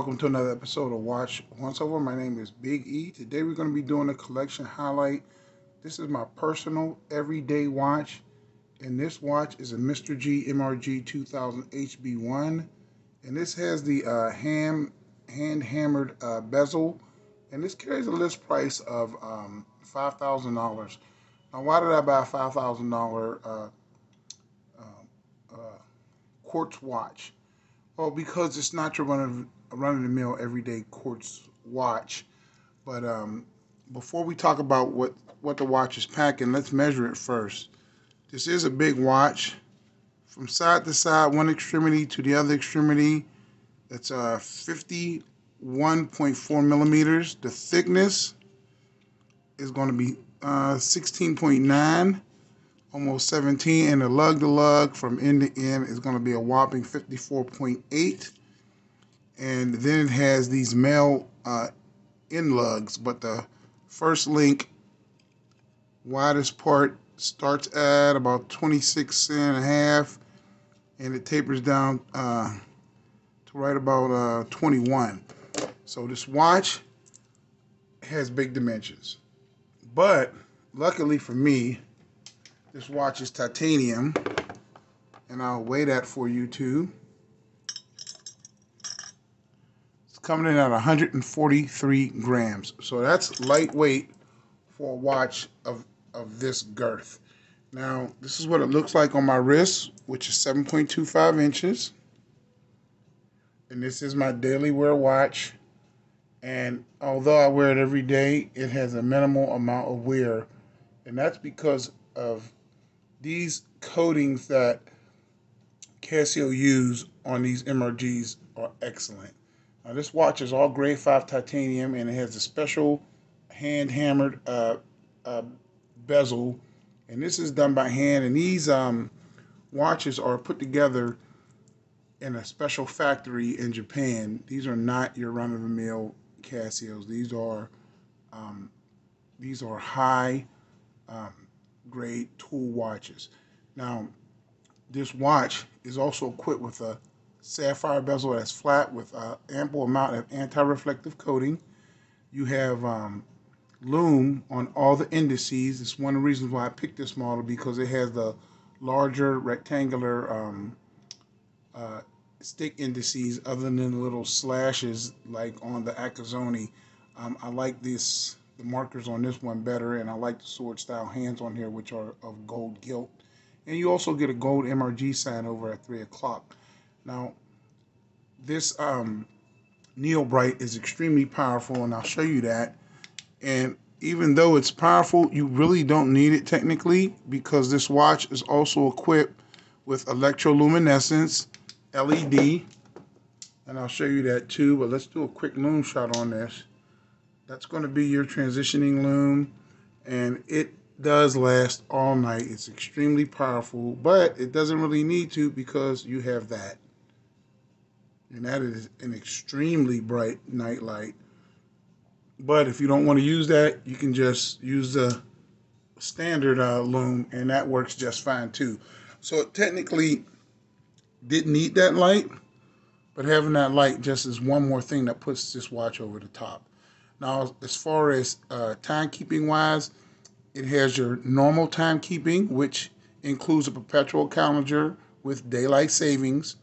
welcome to another episode of Watch Once Over. My name is Big E. Today we're going to be doing a collection highlight. This is my personal everyday watch, and this watch is a Mr. G MRG 2000HB-1, and this has the hand-hammered bezel, and this carries a list price of $5,000. Now, why did I buy a $5,000 quartz watch? Well, because it's not your run-of-the-mill everyday quartz watch. But before we talk about what the watch is packing, let's measure it first. This is a big watch. From side to side, one extremity to the other extremity, it's 51.4 millimeters. The thickness is going to be 16.9. Almost 17, and the lug to lug from end to end is going to be a whopping 54.8. And then it has these male end lugs, but the first link, widest part, starts at about 26 and a half, and it tapers down to right about 21. So this watch has big dimensions, but luckily for me, this watch is titanium, and I'll weigh that for you too. It's coming in at 143 grams, so that's lightweight for a watch of this girth. Now, this is what it looks like on my wrist, which is 7.25 inches, and this is my daily wear watch. And although I wear it every day, it has a minimal amount of wear, and that's because of these coatings that Casio use on these MRGs are excellent. Now, this watch is all grade 5 titanium, and it has a special hand-hammered bezel, and this is done by hand. And these watches are put together in a special factory in Japan. These are not your run-of-the-mill Casios. These are high grade tool watches. Now, this watch is also equipped with a sapphire bezel that's flat with an ample amount of anti-reflective coating. You have lume on all the indices. It's one of the reasons why I picked this model, because it has the larger rectangular stick indices other than the little slashes like on the Akazone. I like the markers on this one better, and I like the sword style hands on here, which are of gold gilt. And you also get a gold MRG sign over at 3 o'clock. Now, this Neo Bright is extremely powerful, and I'll show you that. And even though it's powerful, you really don't need it technically, because this watch is also equipped with electroluminescence LED, and I'll show you that too. But let's do a quick lume shot on this. That's going to be your transitioning lume, and it does last all night. It's extremely powerful, but it doesn't really need to, because you have that. And that is an extremely bright night light. But if you don't want to use that, you can just use the standard lume, and that works just fine too. So it technically didn't need that light, but having that light just is one more thing that puts this watch over the top. Now, as far as timekeeping wise, it has your normal timekeeping, which includes a perpetual calendar with daylight savings.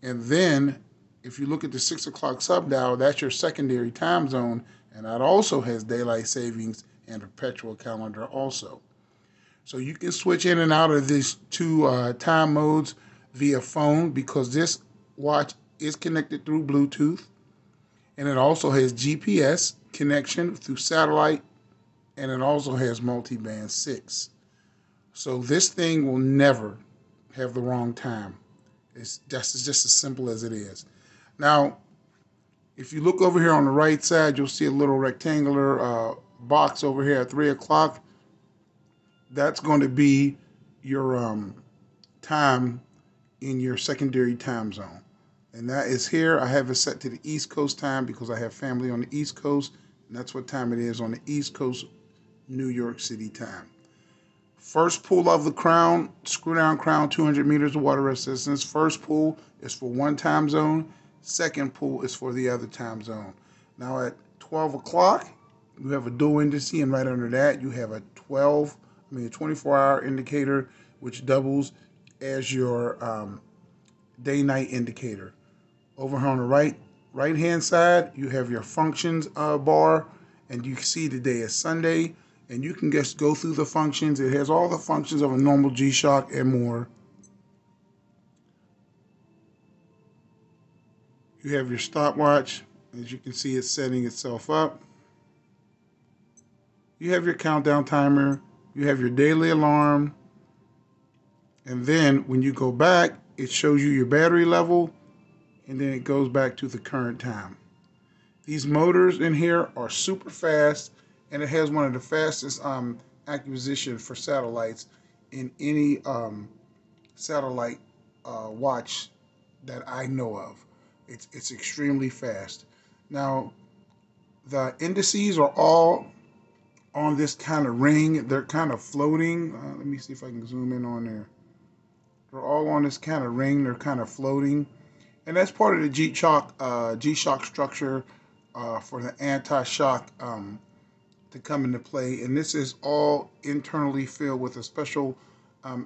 And then, if you look at the 6 o'clock subdial, that's your secondary time zone, and that also has daylight savings and perpetual calendar also. So you can switch in and out of these two time modes via phone, because this watch is connected through Bluetooth, and it also has GPS connection through satellite, and it also has multi-band 6. So this thing will never have the wrong time. It's just as simple as it is. Now, if you look over here on the right side, you'll see a little rectangular box over here at 3 o'clock. That's going to be your time in your secondary time zone. And that is here. I have it set to the East Coast time because I have family on the East Coast, and that's what time it is on the East Coast, New York City time. First pull of the crown, screw down crown, 200 meters of water resistance. First pull is for one time zone. second pull is for the other time zone. Now at 12 o'clock, you have a dual indice, and right under that, you have a 24-hour indicator, which doubles as your day-night indicator. Over here on the right-hand side, you have your functions bar, and you can see today is Sunday, and you can just go through the functions. It has all the functions of a normal G-Shock and more. You have your stopwatch. As you can see, it's setting itself up. You have your countdown timer. You have your daily alarm. And then when you go back, it shows you your battery level, and then it goes back to the current time. These motors in here are super fast, and it has one of the fastest acquisition for satellites in any satellite watch that I know of. It's extremely fast. Now, the indices are all on this kind of ring. They're kind of floating. Let me see if I can zoom in on there. They're all on this kind of ring. They're kind of floating. And that's part of the G-Shock structure for the anti-shock to come into play. And this is all internally filled with a special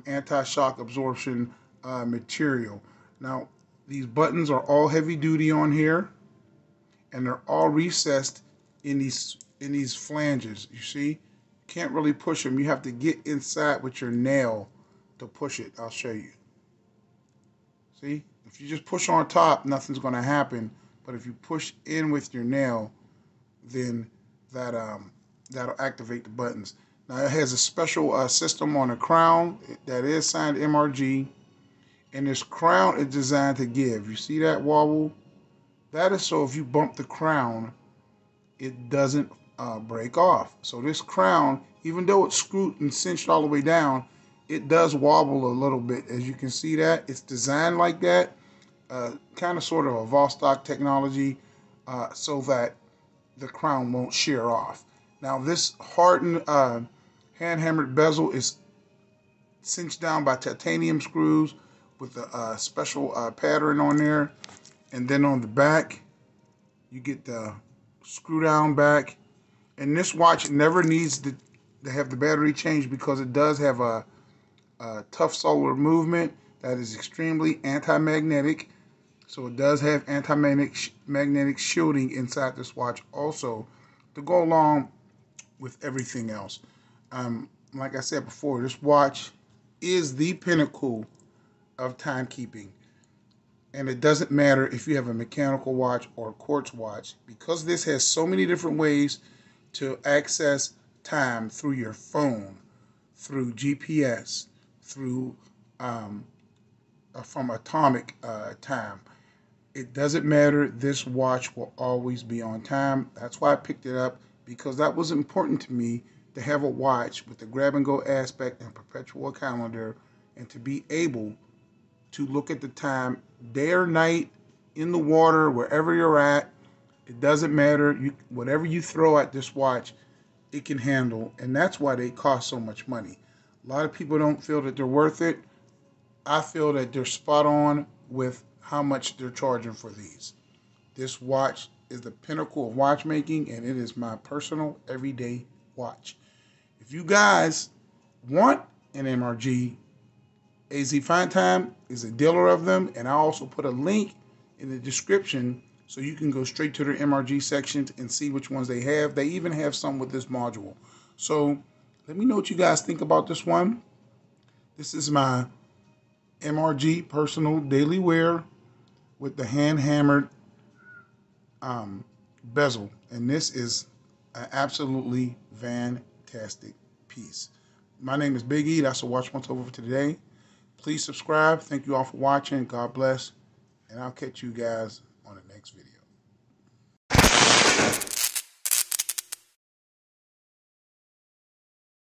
anti-shock absorption material. Now, these buttons are all heavy duty on here, and they're all recessed in these flanges. You see, you can't really push them. You have to get inside with your nail to push it. I'll show you. See, if you just push on top, nothing's going to happen. But if you push in with your nail, then that'll activate the buttons. Now it has a special system on the crown that is signed MRG, and this crown is designed to give. You see that wobble? That is so if you bump the crown, it doesn't break off. So this crown, even though it's screwed and cinched all the way down, it does wobble a little bit. As you can see that, it's designed like that, kind of sort of a Vostok technology, so that the crown won't shear off. Now this hardened hand-hammered bezel is cinched down by titanium screws with a special pattern on there. And then on the back, you get the screw down back. And this watch never needs to have the battery changed because it does have a tough solar movement that is extremely anti-magnetic. So it does have anti-magnetic shielding inside this watch also to go along with everything else. Like I said before, this watch is the pinnacle of timekeeping. And it doesn't matter if you have a mechanical watch or a quartz watch, because this has so many different ways to access time through your phone, through GPS, through from atomic time. It doesn't matter. This watch will always be on time. That's why I picked it up, because that was important to me, to have a watch with the grab-and-go aspect and perpetual calendar, and to be able to look at the time day or night, in the water, wherever you're at. It doesn't matter. Whatever you throw at this watch, it can handle, and that's why they cost so much money. A lot of people don't feel that they're worth it. I feel that they're spot on with how much they're charging for these. This watch is the pinnacle of watchmaking, and it is my personal everyday watch. If you guys want an MRG, AZ Fine Time is a dealer of them, and I also put a link in the description so you can go straight to their MRG sections and see which ones they have. They even have some with this module. So let me know what you guys think about this one. This is my MRG personal daily wear with the hand-hammered bezel, and this is an absolutely fantastic piece. My name is Big E. That's a Watch Once Over for today. Please subscribe. Thank you all for watching. God bless. And I'll catch you guys on the next video.